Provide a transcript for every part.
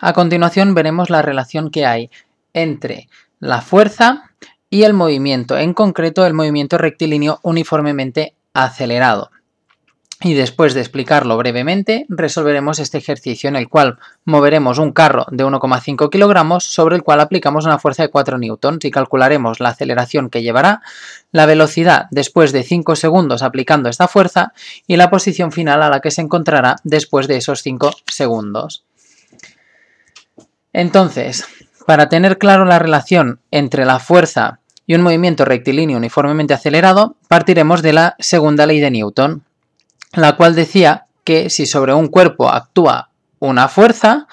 A continuación veremos la relación que hay entre la fuerza y el movimiento, en concreto el movimiento rectilíneo uniformemente acelerado. Y después de explicarlo brevemente, resolveremos este ejercicio en el cual moveremos un carro de 1,5 kilogramos sobre el cual aplicamos una fuerza de 4 newtons y calcularemos la aceleración que llevará, la velocidad después de 5 segundos aplicando esta fuerza y la posición final a la que se encontrará después de esos 5 segundos. Entonces, para tener claro la relación entre la fuerza y un movimiento rectilíneo uniformemente acelerado, partiremos de la segunda ley de Newton, la cual decía que si sobre un cuerpo actúa una fuerza,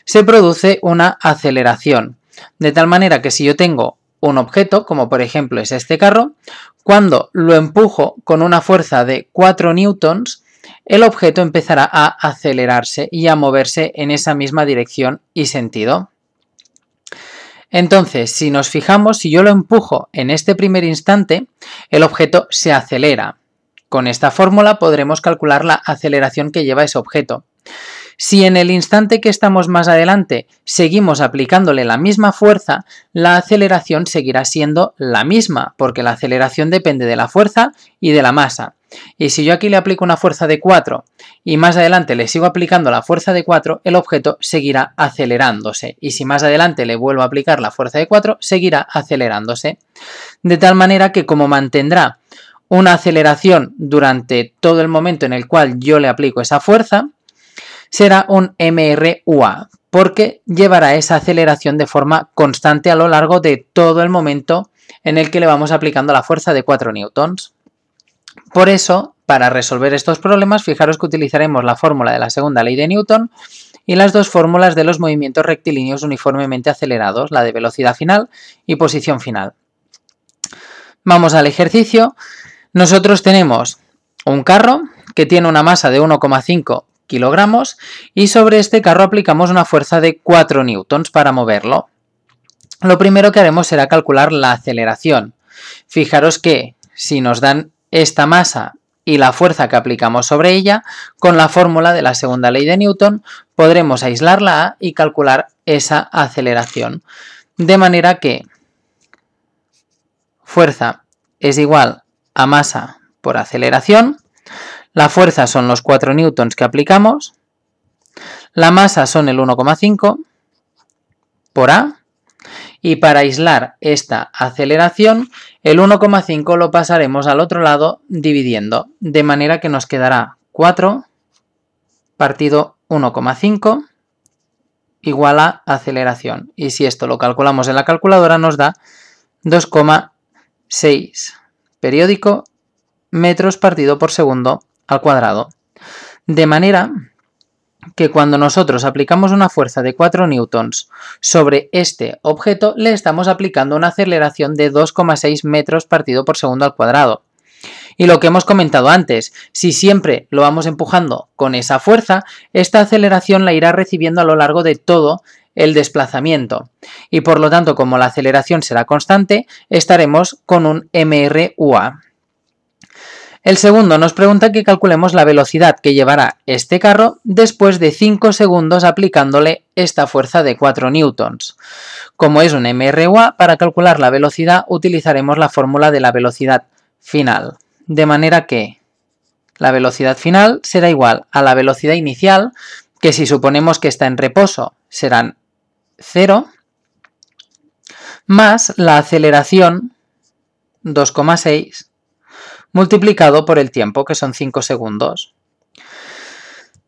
se produce una aceleración. De tal manera que si yo tengo un objeto, como por ejemplo es este carro, cuando lo empujo con una fuerza de 4 newtons, el objeto empezará a acelerarse y a moverse en esa misma dirección y sentido. Entonces, si nos fijamos, si yo lo empujo en este primer instante, el objeto se acelera. Con esta fórmula podremos calcular la aceleración que lleva ese objeto. Si en el instante que estamos más adelante seguimos aplicándole la misma fuerza, la aceleración seguirá siendo la misma, porque la aceleración depende de la fuerza y de la masa. Y si yo aquí le aplico una fuerza de 4 y más adelante le sigo aplicando la fuerza de 4, el objeto seguirá acelerándose. Y si más adelante le vuelvo a aplicar la fuerza de 4, seguirá acelerándose. De tal manera que como mantendrá una aceleración durante todo el momento en el cual yo le aplico esa fuerza, será un MRUA, porque llevará esa aceleración de forma constante a lo largo de todo el momento en el que le vamos aplicando la fuerza de 4 newtons. Por eso, para resolver estos problemas, fijaros que utilizaremos la fórmula de la segunda ley de Newton y las dos fórmulas de los movimientos rectilíneos uniformemente acelerados, la de velocidad final y posición final. Vamos al ejercicio. Nosotros tenemos un carro que tiene una masa de 1,5 kilogramos y sobre este carro aplicamos una fuerza de 4 newtons para moverlo. Lo primero que haremos será calcular la aceleración. Fijaros que si nos dan esta masa y la fuerza que aplicamos sobre ella, con la fórmula de la segunda ley de Newton podremos aislar la A y calcular esa aceleración. De manera que fuerza es igual a masa por aceleración. La fuerza son los 4 newtons que aplicamos. La masa son el 1,5 por A. Y para aislar esta aceleración, el 1,5 lo pasaremos al otro lado dividiendo. De manera que nos quedará 4 partido 1,5 igual a aceleración. Y si esto lo calculamos en la calculadora nos da 2,6 periódico metros partido por segundo al cuadrado. De manera que cuando nosotros aplicamos una fuerza de 4 newtons sobre este objeto, le estamos aplicando una aceleración de 2,6 metros partido por segundo al cuadrado. Y lo que hemos comentado antes, si siempre lo vamos empujando con esa fuerza, esta aceleración la irá recibiendo a lo largo de todo el desplazamiento. Y por lo tanto, como la aceleración será constante, estaremos con un MRUA. El segundo nos pregunta que calculemos la velocidad que llevará este carro después de 5 segundos aplicándole esta fuerza de 4 newtons. Como es un MRUA, para calcular la velocidad utilizaremos la fórmula de la velocidad final. De manera que la velocidad final será igual a la velocidad inicial, que si suponemos que está en reposo serán 0, más la aceleración 2,6 multiplicado por el tiempo, que son 5 segundos.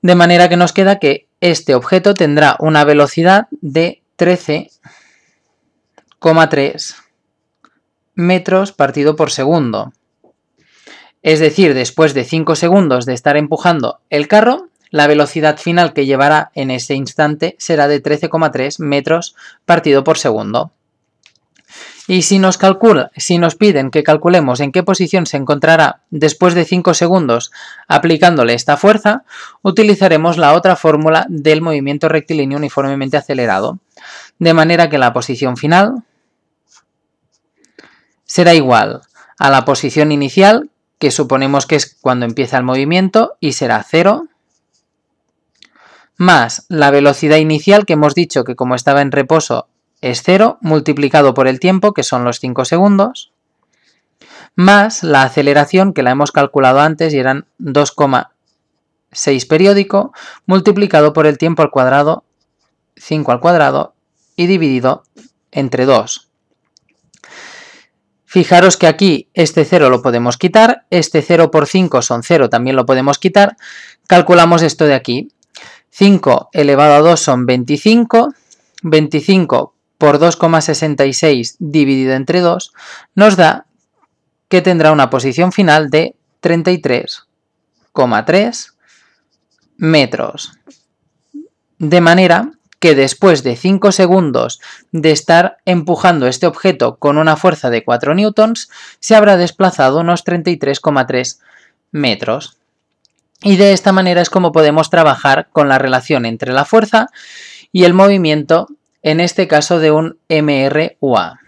De manera que nos queda que este objeto tendrá una velocidad de 13,3 metros partido por segundo. Es decir, después de 5 segundos de estar empujando el carro, la velocidad final que llevará en ese instante será de 13,3 metros partido por segundo. Y si nos piden que calculemos en qué posición se encontrará después de 5 segundos aplicándole esta fuerza, utilizaremos la otra fórmula del movimiento rectilíneo uniformemente acelerado. De manera que la posición final será igual a la posición inicial, que suponemos que es cuando empieza el movimiento, y será 0, más la velocidad inicial, que hemos dicho que como estaba en reposo es 0, multiplicado por el tiempo, que son los 5 segundos, más la aceleración, que la hemos calculado antes y eran 2,6 periódico, multiplicado por el tiempo al cuadrado, 5 al cuadrado, y dividido entre 2. Fijaros que aquí este 0 lo podemos quitar, este 0 por 5 son 0, también lo podemos quitar. Calculamos esto de aquí. 5 elevado a 2 son 25, 25 por 2,66 dividido entre 2 nos da que tendrá una posición final de 33,3 metros. De manera que después de 5 segundos de estar empujando este objeto con una fuerza de 4 newtons, se habrá desplazado unos 33,3 metros. Y de esta manera es como podemos trabajar con la relación entre la fuerza y el movimiento, en este caso de un MRUA.